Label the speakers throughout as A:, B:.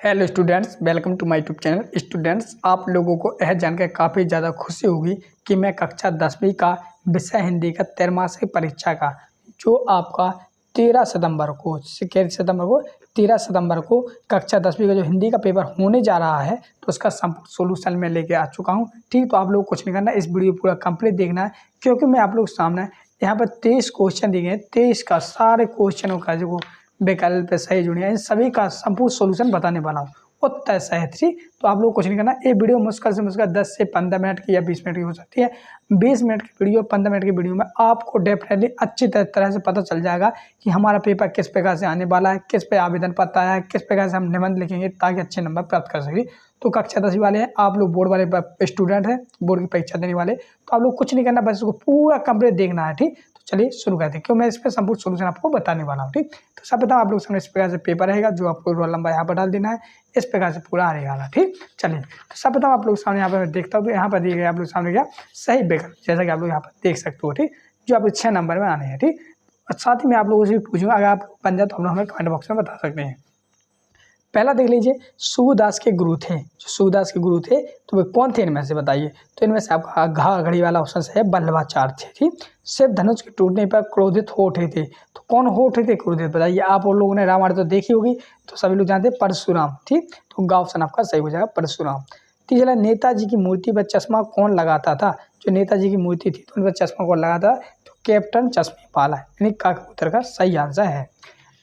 A: Hello students, welcome to my YouTube channel. Students, आप लोगों को यह जानकर काफ़ी ज़्यादा खुशी होगी कि मैं कक्षा 10वीं का विषय हिंदी का त्रैमासिक परीक्षा का जो आपका 13 सितंबर को 13 सितंबर को कक्षा 10वीं का जो हिंदी का पेपर होने जा रहा है, तो उसका संपूर्ण सोल्यूशन मैं लेके आ चुका हूँ। ठीक, तो आप लोग कुछ नहीं करना, इस वीडियो पूरा कंप्लीट देखना है, क्योंकि मैं आप लोग सामने यहाँ पर 23 क्वेश्चन दिए हैं। 23 का सारे क्वेश्चनों का जो विकल्प सही जुड़े हैं, इन सभी का संपूर्ण सॉल्यूशन बताने वाला हूँ। उत्तर सही थी, तो आप लोग कुछ नहीं करना। ये वीडियो मुश्किल से मुश्किल 10 से 15 मिनट की या 20 मिनट की हो सकती है। 20 मिनट की वीडियो, 15 मिनट की वीडियो में आपको डेफिनेटली अच्छी तरह से पता चल जाएगा कि हमारा पेपर किस प्रकार से आने वाला है, किस पे आवेदन पत्र आया है, किस प्रकार से हम निबंध लिखेंगे ताकि अच्छे नंबर प्राप्त कर सकें। तो कक्षा 10वीं वाले हैं आप लोग, बोर्ड वाले स्टूडेंट हैं, बोर्ड की परीक्षा देने वाले, तो आप लोग कुछ नहीं करना, बस इसको पूरा कंप्लीट देखना है। ठीक, तो चलिए शुरू करते हैं, क्यों मैं इस पर संपूर्ण सोल्यूशन आपको बताने वाला हूँ। ठीक, तो सब बताओ आप लोग सामने इस प्रकार से पेपर रहेगा, जो आपको रोल नंबर यहाँ पर डाल देना है, इस प्रकार से पूरा रहेगा। ठीक, चलिए तो सब बताओ आप लोग सामने यहाँ पर मैं देखता हूँ, तो यहाँ पर दिए गए आप लोग सामने क्या सही विकल्प, जैसा कि आप लोग यहाँ पर देख सकते हो। ठीक, जो आपको 6 नंबर में आने हैं। ठीक, और साथ ही मैं आप लोगों से भी पूछूंगा, अगर आप बन जाए तो हम लोग हमें कमेंट बॉक्स में बता सकते हैं। पहला देख लीजिए, सूरदास के गुरु थे। जो सूरदास के गुरु थे तो वे कौन थे इनमें से, बताइए। तो इनमें से आपका घा घड़ी वाला ऑप्शन है बल्लभाचार्य थे। ठीक, सिर्फ धनुष के टूटने पर क्रोधित हो उठे थे। तो कौन हो उठे थे क्रोधित, बताइए। आप लोगों ने रामायण तो देखी होगी, तो सभी लोग जानते हैं परशुराम। ठीक, तो गा ऑप्शन आपका सही हो जाएगा, परशुराम। तीसरा, नेताजी की मूर्ति पर चश्मा कौन लगाता था। जो नेताजी की मूर्ति थी तो उन पर चश्मा कौन लगाता, तो कैप्टन चश्मेवाला, यानी का उत्तर का सही आंसर है।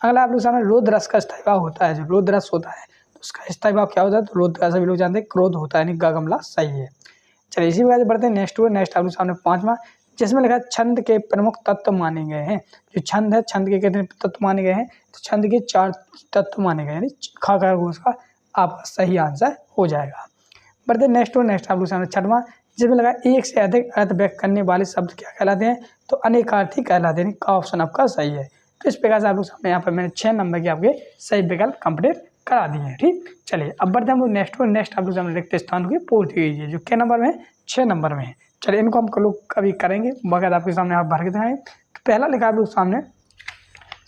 A: अगला आप लोग सामने रोध रस का स्थायी भाव होता है। जो रोध रस होता है तो उसका स्थायी भाव क्या होता है, तो रोध का सभी लोग जानते हैं क्रोध होता है, यानी गमला सही है। चलिए इसी प्रकार से बढ़ते हैं नेक्स्ट आप लोग सामने 5वां, जिसमें लिखा है छंद के प्रमुख तत्व माने गए हैं। जो छंद है, छंद के कितने तत्व माने गए हैं, तो छंद के 4 तत्व माने गए हैं, यानी खा खा उसका आपका सही आंसर हो जाएगा। बढ़ते हैं नेक्स्ट आप लोग सामने 6वां, जिसमें लगा एक से अधिक अर्थ व्यक्त करने वाले शब्द क्या कहलाते हैं, तो अनेकार्थी कहलाते हैं, का ऑप्शन आपका सही है। तो इस प्रकार से आप लोग सामने यहाँ पर मैंने 6 नंबर के आपके सही विकल्प कंप्लीट करा दिए हैं। ठीक, चलिए अब बढ़ते हैं हम लोग नेक्स्ट आप लोग सामने रिक्त स्थान की पूर्ति कीजिए, जो क्या नंबर में है, 6 नंबर में है। चलिए इनको हम लोग कभी करेंगे, बगैर आपके सामने आप भर के दिखाएं। तो पहला लिखा आप लोग सामने,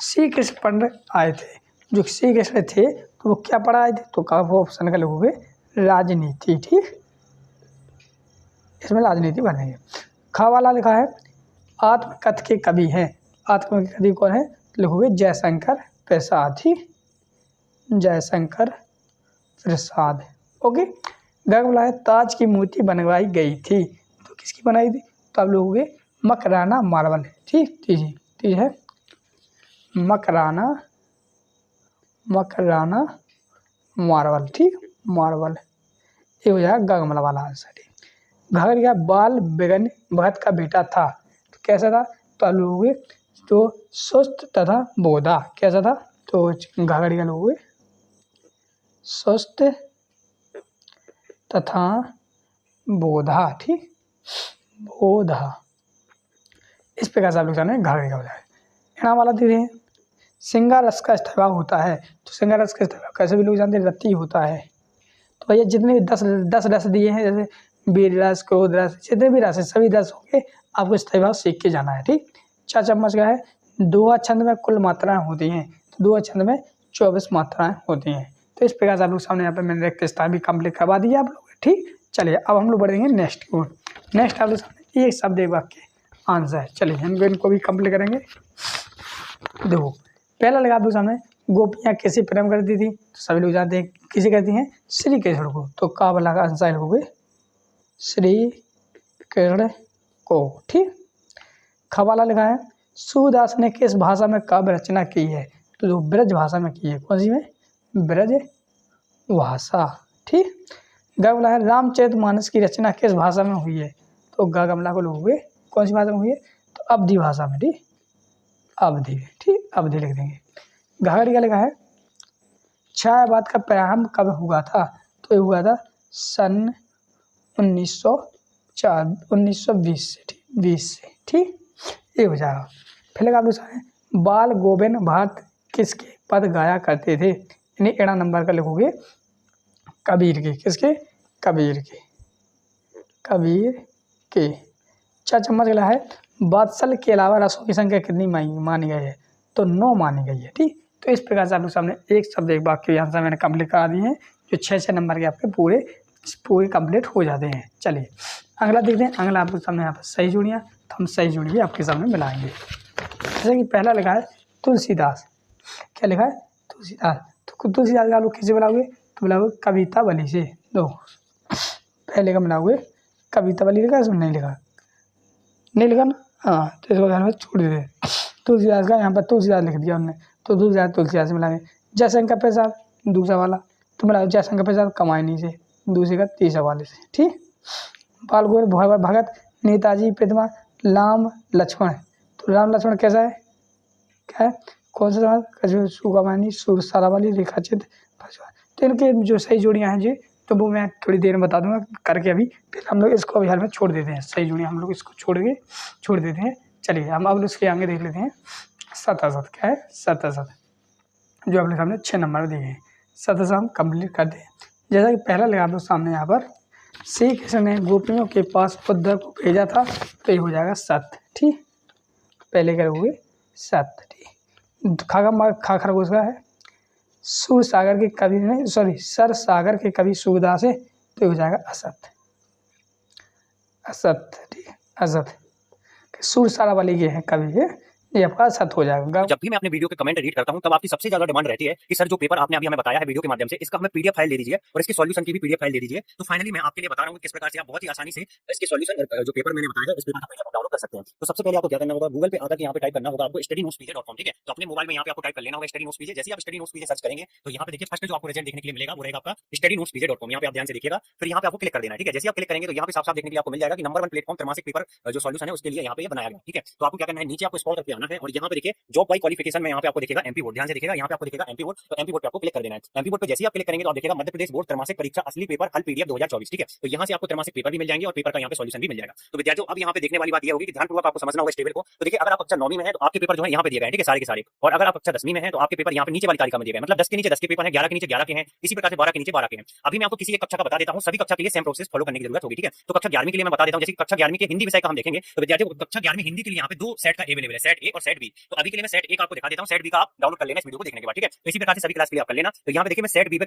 A: श्री कृष्ण पंडित आए थे। जो श्री कृष्ण थे तो वो क्या पढ़ा आए थे, तो का वो ऑप्शन का लिखोगे राजनीति। ठीक, इसमें राजनीति बनेगी। खा वाला लिखा है आत्मकथ के कवि हैं। आत्मकथ के कवि कौन है, लिखोगे जयशंकर प्रसाद। ठीक, जयशंकर प्रसाद। ओके। ग बोला है ताज की मूर्ति बनवाई गई थी। तो किसकी बनाई थी, तो आप लोगोगे मकराना मार्बल। ठीक, तीज है मकराना मार्बल। ठीक, मार्बल ये हो जाएगा गगमला वाला आंसर। ठीक, घाघरिया बाल बेगन भगत का बेटा था। तो कैसा था, तो आप लोगोगे तो सुस्त तथा बोधा। कैसा था, तो घाघरिया लोगोगे सुस्त तथा बोधा। ठीक, बोधा। इस प्रकार से आप लोग जाने घाघरिया हो जाए। इनाम वाला दे रहे हैं, सिंगार रस का स्थायी होता है। तो सिंगार रस का स्थायी कैसे भी लोग जानते हैं, रति होता है। तो भैया जितने भी 10 रस दिए हैं, जैसे वीर रस, क्रोध रस, जितने भी रस है सभी रस होंगे, आपको स्थायी भाव सीख के जाना है। ठीक, 4 चम्मच का है। दोहा छंद में कुल मात्राएं होती हैं, तो दोहा छंद में 24 मात्राएं होती हैं। तो इस प्रकार से आप लोग सामने यहाँ पे मैंने रिक्त स्थान भी कंप्लीट करवा दिया आप लोग। ठीक, चलिए अब हम लोग बढ़ेंगे नेक्स्ट की ओर। नेक्स्ट आप लोग सामने एक शब्द एक वाक्य आंसर है। चलिए हम इनको भी कंप्लीट करेंगे। देखो पहला लगा आप लोग सामने, गोपियाँ किसे प्रेम करती थी, तो सभी लोग जानते हैं किसे कहती हैं, श्री कृष्ण को। तो का वाला का आंसर लिखोगे श्री कृष्ण को। ठीक, खवाला लिखा है सूरदास ने किस भाषा में काव्य रचना की है, तो जो ब्रज भाषा में की है। कौन सी में, ब्रज भाषा। ठीक, ग बोला है रामचरितमानस की रचना किस भाषा में हुई है, तो ग गमला को लोगे कौन सी भाषा में हुई है, तो अवधी भाषा में। ठीक, अवधि। ठीक, अवधि लिख देंगे। घाघरिया लिखा है छायावाद का प्रारंभ कब हुआ था, तो ये हुआ था सन 1920 से। ठीक, 20 से। ठीक, ये हो जाएगा। फिर आप लोग बाल गोविंद भाट किसके पद गाया करते थे, यानी एड़ा नंबर का लिखोगे कबीर के। किसके, कबीर के। कबीर के। 4 चम्मच गला है वात्सल के अलावा रसों की संख्या कितनी मानी गई है, तो 9 मानी गई है। ठीक, तो इस प्रकार से आप लोग सामने एक शब्द एक वाक्य यहाँ से मैंने कंप्लीट करा दिए हैं, जो 6 नंबर के आपके पूरे कंप्लीट हो जाते हैं। चलिए अगला देखते हैं। अगला आप लोग सामने यहाँ पर सही जोड़ियाँ, तो हम सही जोड़ी भी आपके सामने मिलाएंगे। जैसे कि पहला लिखा है तुलसीदास, क्या लिखा है तुलसीदास, तो तुलसीदास का आप लोग कैसे मिलाओगे, तो मिलाओगे कविता बली से। दो पहले का मिलाओगे कविता बली, लिखा इसमें नहीं लिखा, नहीं लिखा ना, हाँ, तो इसको ध्यान में छोड़ देते। तुलसीदास का यहाँ पर तुलसीदास लिख दिया उन्होंने, तो तुलसीदास से मिलाएंगे। जयशंकर प्रसाद दूसरा वाला, तो मिलाओ जयशंकर प्रसाद कमायनी से, दूसरे का तीसरा वाले से, ठीक। बाल गौर भगत, नेताजी प्रतिमा, राम लक्ष्मण, तो राम लक्ष्मण कैसा है, क्या है, कौन सा सवाल, सुगमानी सुर सारा वाली रेखाचित। तो इनके जो सही जोड़ियाँ हैं जी, तो वो मैं थोड़ी देर में बता दूंगा करके। अभी फिर हम लोग इसको अभी हाल में छोड़ देते हैं, सही जोड़ियाँ हम लोग इसको छोड़ देते हैं। चलिए हम अब उसके आगे देख लेते हैं। सतासत, क्या है सतासत, जो अपने सामने 6 नंबर दिए हैं। सतासत हम कंप्लीट करते हैं। जैसा कि पहला लगा दो सामने यहाँ पर, श्री कृष्ण ने गोपियों के पास उद्धव को भेजा था, तो ये हो जाएगा सत, ठीक। पहले करोगे सत, ठीक। खा खरगोश का है सुर सागर के कवि ने, सॉरी सर सागर के कवि सूरदास है, तो ये हो जाएगा असत, असत, ठीक है असत। सुर सारा वाली ये है कवि है, ये आपका असत हो जाएगा।
B: जब भी मैं अपने वीडियो के कमेंट एडिट करता हूं तब आपकी सबसे ज्यादा डिमांड रहती है कि सर जो पेपर आपने अभी हमें बताया है वीडियो के माध्यम से, इसका हमें पीडीएफ फाइल दे दीजिए और इसके सॉल्यूशन की भी पीडीएफ फाइल दे दीजिए। तो फाइनली मैं आपके लिए बता रहा हूं कि किस प्रकार से आप बहुत ही आसानी से इसके सॉल्यूशन जो पेपर मैंने बताया है इस पेपर को डाउनलोड कर सकते हैं। तो सबसे पहले आपको क्या करना होगा, गूगल पे आकर के यहाँ पे टाइप करना होगा आपको studynotespj.com, ठीक है। तो अपने मोबाइल में यहाँ पे आपको टाइप कर लेना होगा studynotespj। जैसे आप studynotespj सर्च करेंगे तो यहाँ पे देखिए फर्स्ट जो आपको रिजल्ट देखने के लिए मिलेगा वो रहेगा आपका studynotespj.com। यहाँ पे आप ध्यान से देखिएगा, फिर यहाँ पे आपको क्लिक कर देना है, ठीक है। जैसे आप क्लिक करेंगे तो यहाँ पे साफ साफ देखने के लिए आपको मिल जाएगा कि नंबर 1 प्लेटफॉर्म त्रैमासिक पेपर जो सॉल्यूशन है उसके लिए यहाँ पे बनाया गया, ठीक है। तो आपको क्या करना है, नीचे आपको स्क्रॉल करके आना है और यहाँ पे देखिए जॉब बाय क्वालिफिकेशन में यहाँ पे आपको दिखेगा एमपी बोर्ड, ध्यान से दिखेगा, यहाँ पे आपको दिखेगा एमपी बोर्ड, तो एमपी बोर्ड पे आपको क्लिक कर देना है। एमपी बोर्ड पे जैसे आप क्लिक करेंगे तो आप देखिएगा मध्य प्रदेश बोर्ड त्रैमासिक परीक्षा असली पेपर हल पीडीएफ 2024, ठीक है। तो यहाँ से आपको त्रैमासिक पेपर भी मिल जाएंगे और पेपर का यहाँ पे सॉल्यूशन भी मिल जाएगा। तो विद्यार्थियों अब यहाँ पे देखने वाली बात ये होगी कि ध्यानपूर्वक आपको समझना होगा इस टेबल को। तो देखिए अगर आप कक्षा 9वीं में है तो आपके पेपर जो है यहाँ पे दिए गए हैं, ठीक है, सारे के सारे। और अगर आप कक्षा 10वीं में है तो आपके पेपर यहाँ पे नीचे वाली तालिका में दिए गए, मतलब 10 के नीचे 10 के पेपर है, 11 के नीचे 11 के हैं, इसी प्रकार से 12 के नीचे 12 के हैं। अभी मैं आपको किसी एक कक्षा का बता देता हूँ, सभी कक्षा के लिए सेम प्रोसेस फॉलो करने की जरूरत होगी, ठीक है। तो कक्षा 11वीं के लिए मैं बता देता हूँ, जैसे कक्षा 11वीं के हिंदी विषय का हम देखेंगे तो विद्यार्थियों कक्षा 11वीं हिंदी के लिए यहाँ पे 2 सेट का अवेलेबल है, सेट ए और सेट बी। तो अभी के लिए मैं सेट ए का आपको दिखा देता हूँ, सेट बी का आप डाउनलोड कर लेना इस वीडियो को देखने के बाद, ठीक है। तो इसी प्रकार से सभी क्लास के लिए आप कर लेना। तो यहाँ पे देखिए मैं सेट ए पे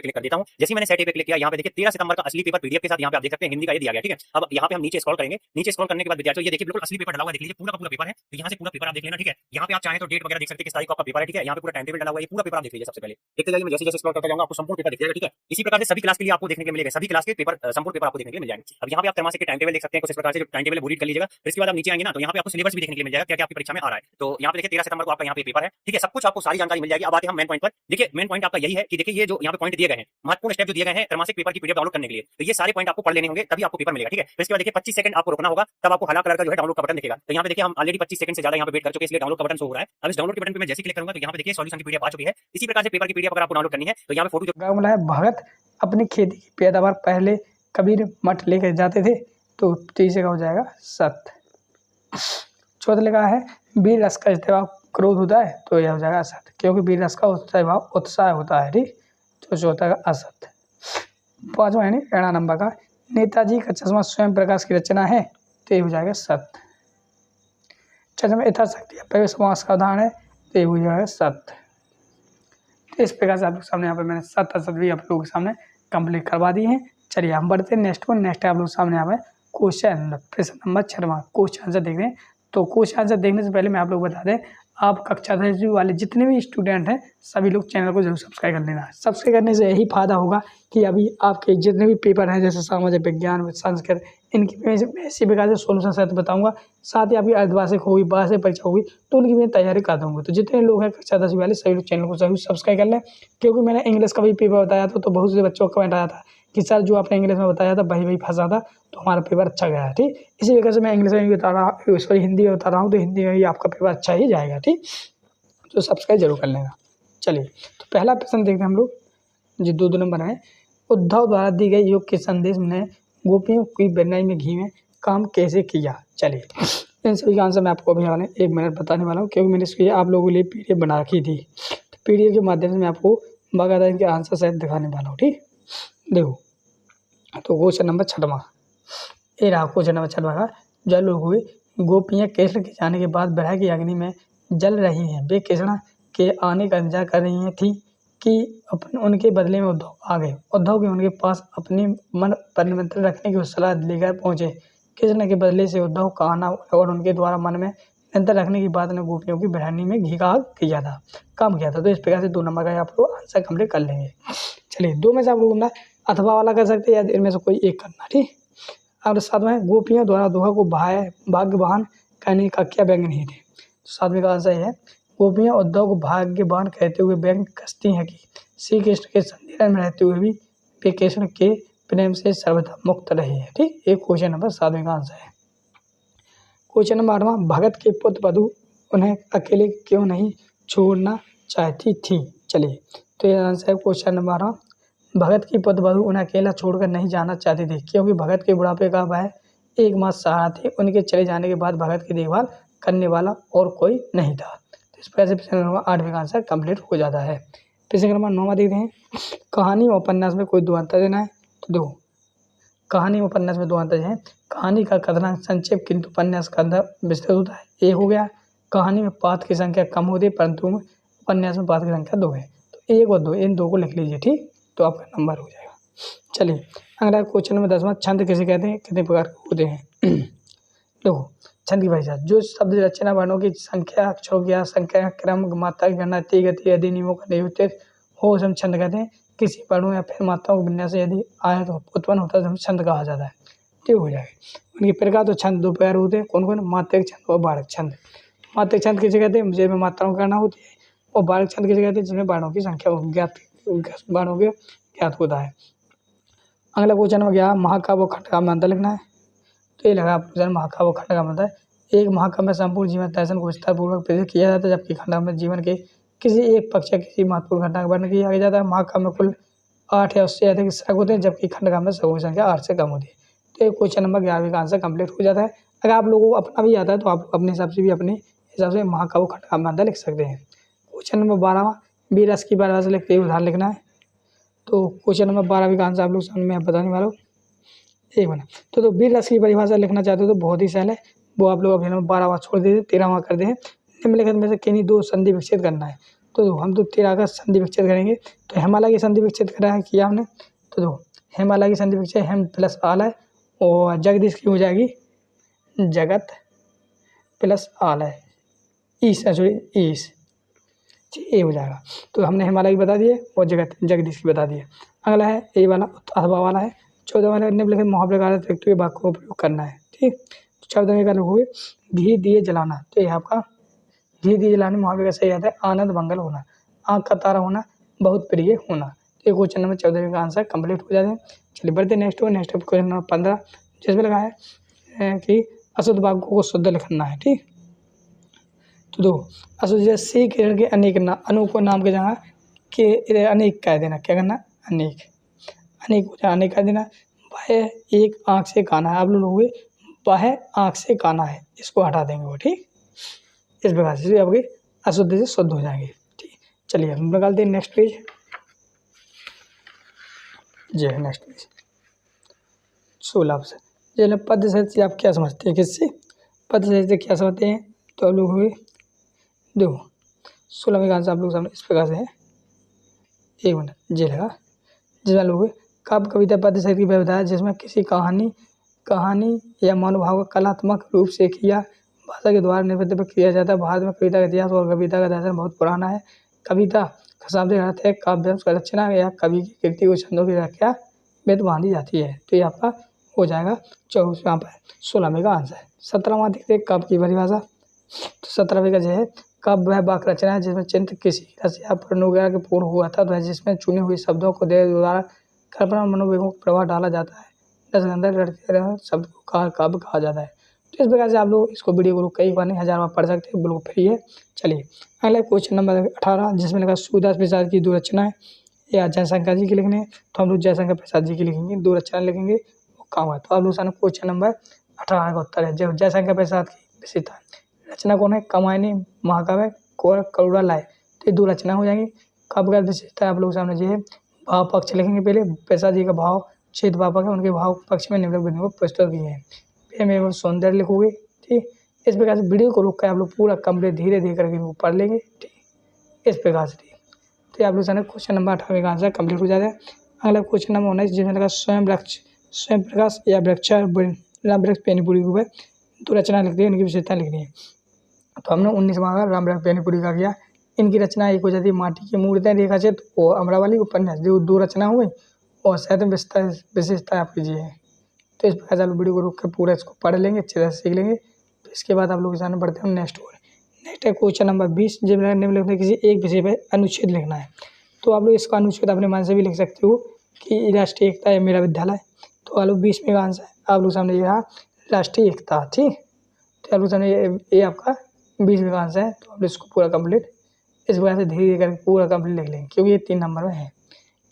B: क्लिक कर देता हूँ। जैसे मैंने सेट ए पे क्लिक किया, यहाँ पे देखिए 13 सितंबर का असली पेपर पीडीएफ के साथ यहाँ पे आप देख सकते हैं हिंदी का ये दिया गया, ठीक है। अब यहाँ पे हम नीचे स्क्रॉल करेंगे, नीचे स्क्रॉल करने के बाद विद्यार्थियों ये देखिए बिल्कुल असली पेपर डाला हुआ है, देख लीजिए पूरा का पूरा पेपर है। तो यहाँ से पूरा पेपर आप देख लेना, ठीक है। यहाँ पे आप चाहें तो डेट वगैरह देख सकते हैं किस तारीख को आपका पेपर है, ठीक है। यहाँ पे पूरा टाइम टेबल डाला हुआ है, ये पूरा पेपर आप देख लीजिए। सबसे पहले देखते जाइए, मैं जैसे जैसे स्क्रॉल करता जाऊंगा आपको संपूर्ण पेपर दिख जाएगा, ठीक है। इसी प्रकार से सभी क्लास के लिए आपको देखने के मिलेगा, सभी क्लास के पेपर संपूर्ण पेपर आपको देखने के लिए मिल जाएंगे। अब यहाँ पे आप त्रैमासिक के टाइम टेबल देख सकते हैं, कुछ इस प्रकार से जो टाइम टेबल वो रीड कर लीजिएगा। फिर इसके बाद आप नीचे आएंगे ना तो यहाँ पे आपको सिलेबस भी देखने के लिए मिल जाएगा, क्या क्या आपकी परीक्षा में आ रहा है। तो यहाँ पे देखिए 13 सितंबर को आपका यहाँ पे पेपर है, ठीक है। सब कुछ आपको सारी जानकारी मिल जाएगी। अब आते हैं हम मेन पॉइंट पर। देखिए मेन पॉइंट आपका यही है कि देखिए ये जो यहाँ पे पॉइंट दिए गए हैं, महत्वपूर्ण स्टेप जो दिए गए हैं त्रैमासिक पेपर की पीडीएफ डाउनलोड करने के लिए, तो ये सारे पॉइंट आपको पढ़ लेने होंगे तभी आपको पेपर मिलेगा, ठीक है। फिर इसके बाद देखिए 25 सेकंड आपको रुकना होगा, तब आपको हरा कलर का जो है डाउनलोड का बटन दिखेगा। तो यहाँ पे देखिए हम ऑलरेडी 25 सेकंड से ज्यादा यहाँ पे वेट कर चुके हैं, इसलिए डाउनलोड का बटन शो हो रहा है। अब इस डाउनलोड के बटन पे मैं जैसे क्लिक करूंगा तो यहाँ पे देखिए सॉल्यूशन की पीडीएफ आ चुकी है। इसी प्रकार से पेपर की पीडीएफ अगर आपको डाउनलोड करनी है तो यहाँ पे फोटो
A: गाँव में भगत अपनी खेती की पैदावार पहले कबीर मठ लेकर जाते थे, तो तीसरे का हो जाएगा सत। चौथा लिखा है वीर रस का इस्तेमाल क्रोध होता है, तो यह हो जाएगा असत, क्योंकि वीर रस का उत्साह होता है, ठीक। तो चौथा का असत। पांचवा है ऋणा नंबर का नेताजी का चश्मा स्वयं प्रकाश की रचना है, तो ये हो जाएगा सत। चश्मा यथाशक्ति अप्यय समास का उदाहरण है, तो ये हो जाएगा सत। तो इस प्रकार से आप लोग सामने यहाँ पे मैंने सत असत भी आप लोगों के सामने कंप्लीट करवा दी हैं। चलिए हम बढ़ते हैं नेक्स्ट वन। नेक्स्ट आप लोग सामने यहाँ पे क्वेश्चन प्रश्न नंबर 6 क्वेश्चन आंसर देख रहे हैं। तो क्वेश्चन आंसर देखने से पहले मैं आप लोग बता दें, आप कक्षा 10वीं वाले जितने भी स्टूडेंट हैं सभी लोग चैनल को जरूर सब्सक्राइब कर लेना है। सब्सक्राइब करने से यही फायदा होगा कि अभी आपके जितने भी पेपर हैं जैसे सामाजिक विज्ञान, संस्कृत, इनकी मैं इसी प्रकार से सोल्यूशन सहित बताऊंगा। साथ ही आपकी अर्धवार्षिक होगी, वार्षिक परीक्षा होगी, तो उनकी मैं तैयारी कर दूँगा। तो जितने लोग हैं कक्षा 10वीं वाले सभी लोग चैनल को जरूर सब्सक्राइब कर लें, क्योंकि मैंने इंग्लिश का भी पेपर बताया था तो बहुत से बच्चों का कमेंट आया था कि सर जो आपने इंग्लिश में बताया था वही फंसा था, तो हमारा पेपर अच्छा गया है, ठीक। इसी वजह से मैं इंग्लिश में भी बता रहा हूँ, सॉरी हिंदी में बता रहा हूँ, तो हिंदी में भी आपका पेपर अच्छा ही जाएगा, ठीक। तो सब्सक्राइब जरूर कर लेना। चलिए तो पहला प्रश्न देखते हैं हम लोग, जो 2 नंबर है। उद्धव द्वारा दी गई योग के संदेश ने गोपियों की बेनाई में घी में काम कैसे किया। चलिए इन सभी का आंसर मैं आपको अभी 1 मिनट बताने वाला हूँ, क्योंकि मैंने इसके आप लोगों के लिए पीडीएफ बना रखी थी। तो पीडीएफ के माध्यम से मैं आपको बाकायदा इनके आंसर सहित दिखाने वाला हूँ, ठीक। देखो तो क्वेश्चन नंबर 6 ये रहा क्वेश्चन नंबर 6 का। जल हुए गोपियाँ कृष्ण के जाने के बाद विरह की अग्नि में जल रही हैं, वे कृष्ण के आने का इंतजार कर रही थी कि उनके बदले में उद्धव आ गए। उद्धव भी उनके पास अपनी मन पर नियंत्रण रखने की सलाह लेकर पहुंचे। कृष्ण के बदले से उद्धव का आना और उनके द्वारा मन में नियंत्रण रखने की बात ने गोपियों की बिरहानी में घी का आग किया था, काम किया था। तो इस प्रकार से 2 नंबर का आप लोग आंसर कंप्लीट कर लेंगे। चलिए 2 में से आप लोग अपना अथवा वाला कर सकते हैं या इनमें से कोई एक करना, ठीक। और साथ में गोपियों द्वारा दोहा को भाग्यवान कहने का क्या व्यंग नहीं थे। सातवें का आंसर है गोपियाँ उद्धव को भाग्यवान कहते हुए व्यंग कसती हैं कि श्री कृष्ण के संधिरण में रहते हुए भी वे कृष्ण के प्रेम से सर्वथा मुक्त रहे हैं, ठीक। एक क्वेश्चन नंबर 7वें का आंसर है। क्वेश्चन नंबर 8वां, भगत के पुत्र वधु उन्हें अकेले क्यों नहीं छोड़ना चाहती थी। चलिए तो ये आंसर है क्वेश्चन नंबर 8। भगत की पुत्र वधु उन्हें अकेला छोड़कर नहीं जाना चाहती थी क्योंकि भगत के बुढ़ापे का वह एकमात्र सहारा थे। उनके चले जाने के बाद भगत की देखभाल करने वाला और कोई नहीं था। तो इस प्रकार से प्रश्न नंबर 8वें का आंसर कंप्लीट हो जाता है। प्रश्न नंबर 9वां देखते हैं, कहानी और उपन्यास में कोई 2 अंतर देना है। तो दो कहानी और उपन्यास में 2 अंतर हैं। कहानी का कथनांक संक्षेप किंतु उपन्यास का अंदर विस्तृत होता है। एक हो गया, कहानी में पात्र की संख्या कम होती है परंतु उपन्यास में पात्र की संख्या 2 है। तो 1 और 2 इन 2 को लिख लीजिए, ठीक। तो आपका नंबर हो जाएगा। चलिए अगला क्वेश्चन नंबर 10वां, छंद किसे कहते हैं, कितने प्रकार के होते हैं। देखो छंद की परिभाषा, जो शब्द रचना वर्णों की संख्या, अक्षरों की संख्या, क्रम, मात्रा की गणना, गति आदि नियमों का निरूपित हो उसे हम छंद कहते हैं। किसी वर्णों या फिर मात्राओं के विन्यास से यदि आया तो उत्पन्न होता है तो हम छंद कहा जाता है, ठीक हो जाएगा। उनके प्रकार तो छंद 2 प्रकार होते हैं, कौन कौन, मात्रिक छंद और बारक छंद। मात्रिक छंद किसे कहते हैं, जिसमें मात्राओं की गणना होती है, और बारक छंद किसे कहते हैं, जिसमें वर्णों की संख्या वर्णों के ज्ञात होता है। अगला क्वेश्चन हो गया, महाकाव्य और खंड काव्य में अंतर लिखना है। तो ये लगा आपको महाकाव्य और खंड काव्य में अंतर। एक महाकाव्य में संपूर्ण जीवन दर्शन को विस्तारपूर्वक प्रेरित किया जाता है जबकि खंड में जीवन के किसी एक पक्ष या किसी महत्वपूर्ण घटना का वर्णन किया जाता है। महाकाव्य में कुल 8 या उससे अधिक सर्ग होते हैं जबकि खंड काव्य में सर्गों की संख्या 8 से कम होती है। तो ये क्वेश्चन नंबर 11वें का आंसर कंप्लीट हो जाता है। अगर आप लोगों को अपना भी आता है तो आप अपने हिसाब से भी अपने हिसाब से महाकाव्य खंड काव्य में अंतर लिख सकते हैं। क्वेश्चन नंबर 12वां, वीर रस की परिभाषा लिख के उदाहरण लिखना है। तो क्वेश्चन नंबर 12 का आंसर आप लोग सामने मैं बताने वाला हूँ, एक मिनट। तो वीर रस की परिभाषा लिखना चाहते हो तो बहुत ही सरल है, वो आप लोग अभी नंबर 12वां छोड़ दीजिए, 13वां कर दें। निम्नलिखित में से किन्हीं 2 संधि विच्छेद करना है। तो हम तो 13 का संधि विच्छेद करेंगे। तो हिमालय की संधि विच्छेद करा है किया हमने। तो हिमालय की संधि विच्छेद हेम प्लस आलय और जगदीश की हो जाएगी जगत प्लस आलय, ईस ईस, ये हो जाएगा। तो हमने हिमालय की बता दिए और जगदीश की बता दिए। अगला है ये वाला अथवा वाला है। 14 वाला निम्नलिखित मुहावरे का अर्थ व्यक्ति के वाक्य का उपयोग करना है, ठीक। 14वें का लिखोगे घी दिए जलाना। तो ये आपका घी दिए जलाने मुहावरे का सही आता है आनंद मंगल होना, आँख का तारा होना, बहुत प्रिय होना। तो ये क्वेश्चन नंबर 14वें का आंसर कंप्लीट हो जाते हैं। चलिए बढ़ते नेक्स्ट क्वेश्चन नंबर 15, जिसमें लगा है कि अशुद्ध वाक्यों को शुद्ध लिखना है, ठीक। तो दो अशुद्ध सी किरण के अनेक अनु को नाम के जगह के अनेक कह देना, क्या करना, अनेक अनेक कह देना। वह एक आँख से काना है, आप लोग वह आँख से काना है, इसको हटा देंगे वो, ठीक। इस प्रकार से आपके अशुद्ध से शुद्ध हो जाएंगे, ठीक। चलिए हम निकालते हैं नेक्स्ट पेज। जी नेक्स्ट पेज 16 से चलिए पद से आप क्या समझते हैं, किससे पद से क्या समझते हैं। तो आप लोग हुए देखो 16वें का आंसर आप लोग सामने इस प्रकार से है, एक मिनट जी लगा, जिसमें लोग काव्य कविता पद से की व्यवस्था है जिसमें किसी कहानी या मनोभाव का कलात्मक रूप से किया भाषा के द्वारा निरूपित किया जाता है। भारत में कविता का इतिहास और कविता का दर्शन बहुत पुराना है। कविता का शाब्दिक अर्थ है काव्यांश का रचना या कवि की कृति को छंदों की व्याख्या में बांधी जाती है। तो ये आपका हो जाएगा 24वां पर 16वें का आंसर है। 17वां देखते हैं काव्य की परिभाषा। तो 17वें का जो है काव्य वह वाक्य रचना है जिसमें चिंत किसी रस या प्रण वगैरह के पूर्ण हुआ था, तो जिसमें चुने हुए शब्दों को द्वारा कल्पना मनोवेगों को प्रभाव डाला जाता है, दस अंदर लड़के रहे शब्द को काव्य कहा जाता है। तो इस प्रकार से आप लोग इसको वीडियो को कई बार नहीं 1000 बार पढ़ सकते हैं, बिल्कुल फ्री है। चलिए अगला क्वेश्चन नंबर 18 जिसमें लगा सूरदास प्रसाद की 2 रचनाएं या जयशंकर जी की लिखने हैं, तो हम लोग जयशंकर प्रसाद जी की लिखेंगे, 2 रचना लिखेंगे वो काम है। तो आप लोग सामने क्वेश्चन नंबर 18 का उत्तर है जयशंकर प्रसाद की विशेषता रचना कौन है, कमायनी महाकाव्य करुणा लाए। तो ये 2 रचना हो जाएंगी। काव्य का विशेषता आप लोग सामने जो है भाव पक्ष लिखेंगे। पहले प्रसाद जी का भाव छेद भावक है, उनके भाव पक्ष में निम्नलिखित बिंदुओं को प्रस्तुत किए हैं। प्रेम एवं सौंदर्य लिखोगे, ठीक। इस प्रकार से वीडियो को रोक कर आप लोग पूरा कंप्लीट धीरे धीरे करके पढ़ लेंगे, ठीक। इस प्रकार से। तो ये आप लोग क्वेश्चन नंबर 18 का आंसर कंप्लीट हो जाता है। अगला क्वेश्चन नंबर 19 जिसमें लगा स्वयं प्रकाश या राम वृक्ष बेनीपुरी के ऊपर 2 रचना लिखनी है, उनकी विशेषता लिखनी है। तो हमने 19वां का राम वृक्ष बेनीपुरी का किया। इनकी रचना एक हो जाती है माटी की मूर्तियाँ रेखाचित्र और अमरावली उपन्यास, जो 2 रचना हुई और साहित्य विशेषता आप कीजिए। तो इस प्रकार से आप लोग वीडियो को रोक कर पूरा इसको पढ़ लेंगे, अच्छे तरह से सीख लेंगे। तो इसके बाद आप लोग सामने बढ़ते हैं नेक्स्ट है क्वेश्चन नंबर 20 जब निम्नलिखित में किसी एक विषय पर अनुच्छेद लिखना है। तो आप लोग इसका अनुच्छेद अपने मन से भी लिख सकते हो कि राष्ट्रीय एकता है मेरा विद्यालय। तो आप लोग 20वें का आंसर है आप लोग सामने ये रहा राष्ट्रीय एकता। ठीक, तो आप लोग सामने ये आपका 20वें का आंसर है। तो आप लोग इसको पूरा कंप्लीट इस प्रकार से धीरे धीरे करके पूरा कंप्लीट लिख लेंगे, क्योंकि ये 3 नंबर में है।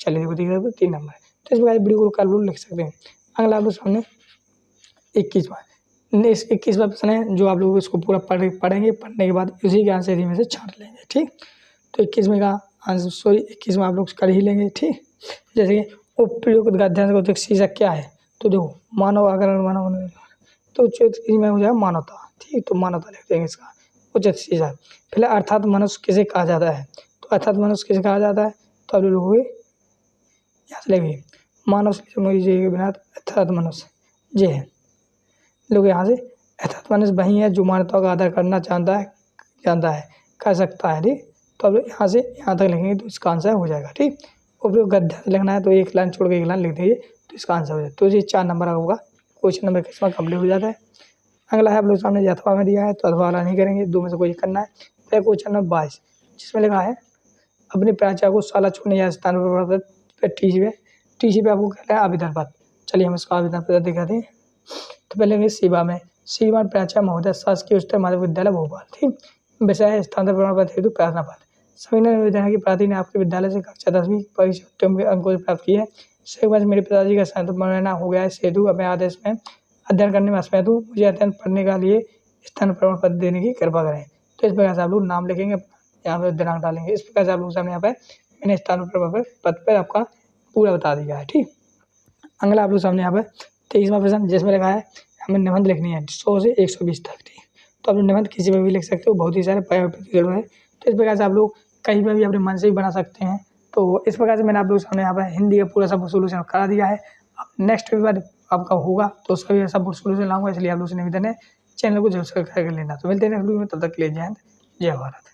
A: चलिए देखो 3 नंबर, तो इस प्रकार वीडियो को कल लिख सकते हैं। अगला आप लोग सामने 21वां प्रश्न है, जो आप लोग इसको पूरा पढ़ेंगे, पढ़ने के बाद उसी के आंसर में से छांट लेंगे। ठीक, तो 21वें का आंसर 21वां आप लोग कर ही लेंगे। ठीक, जैसे कि उपयुक्त गद्यांश शीर्षक क्या है, तो देखो मानव आकरण मानव, तो इसमें हो जाएगा मानवता। ठीक, तो मानवता लिख देंगे इसका उचित शीर्षक। फिर अर्थात मनुष्य किसे कहा जाता है, तो अर्थात मनुष्य किसे कहा जाता है, तो आप लोग यहाँ से लेंगे मानव के बिना अर्थात मनुष्य जे है लोग यहाँ से अर्थात मनुष्य वही है जो मानवता का आदर करना जानता है कर सकता है। ठीक, तो अब यहाँ से यहाँ तक लिखेंगे तो इसका आंसर हो जाएगा। ठीक, उपयोग गद्यांश लिखना है तो एक लाइन छोड़ के एक लाइन लिख देंगे तो इसका आंसर हो जाएगा। तो ये 4 नंबर होगा, क्वेश्चन नंबर किसमें कंप्लीट हो जाता है। अगला है आप लोग सामने अथवा में दिया है, तो अथवा वाला नहीं करेंगे, 2 में से कोई करना है। फिर क्वेश्चन नंबर 22 जिसमें लिखा है अपनी प्राचार्य को शाला छोड़ने या स्थान पर टीसी पे आपको कहना है आवेदन पत्र। चलिए हम इसका आवेदन पत्र दिखाते हैं। तो पहले सेवा में श्रीमान प्राचार्य महोदय शासकीय उच्चतर माध्यमिक विद्यालय भोपाल। ठीक, विषय है स्थानांतरण प्रमाण पत्र हेतु प्रार्थना पत्र। सभी ने निवेदन है कि प्रार्थी ने आपके विद्यालय से कक्षा 10वीं परीक्षा उत्तम अंकों से प्राप्त की है। इसके बाद मेरे पिताजी का स्थानांतरण हो गया है सेतु अपने आदेश में अध्ययन करने में असमर्थ हूँ, मुझे अध्ययन पढ़ने के लिए स्थान प्रमाण पत्र देने की कृपा करें। तो इस प्रकार से आप लोग नाम लिखेंगे, यहाँ पर दिनांक डालेंगे। इस प्रकार से आप लोग सामने यहाँ पर मैंने स्थान प्रमाण पत्र पर आपका पूरा बता दिया है। ठीक, अगला आप लोग सामने यहाँ पर 23वां प्रश्न जिसमें लिखा है हमें निबंध लिखनी है 100 से 120 तक। ठीक, तो आप लोग निबंध किसी पर भी लिख सकते हो, बहुत ही सारे प्रतिशत है। तो इस प्रकार से आप लोग कहीं पर भी अपने मन से भी बना सकते हैं। तो इस प्रकार से मैंने आप लोग सामने यहाँ पर हिंदी का पूरा सब सोल्यूशन करा दिया है। अब नेक्स्ट बार आपका होगा तो उसका भी सब सोल्यूशन लाऊंगा, इसलिए आप लोग से निवेदन है चैनल को जरूर सब्सक्राइब कर लेना। तो मिलते हैं नेक्स्ट वीडियो में, तब तक के लिए जय हिंद जय भारत।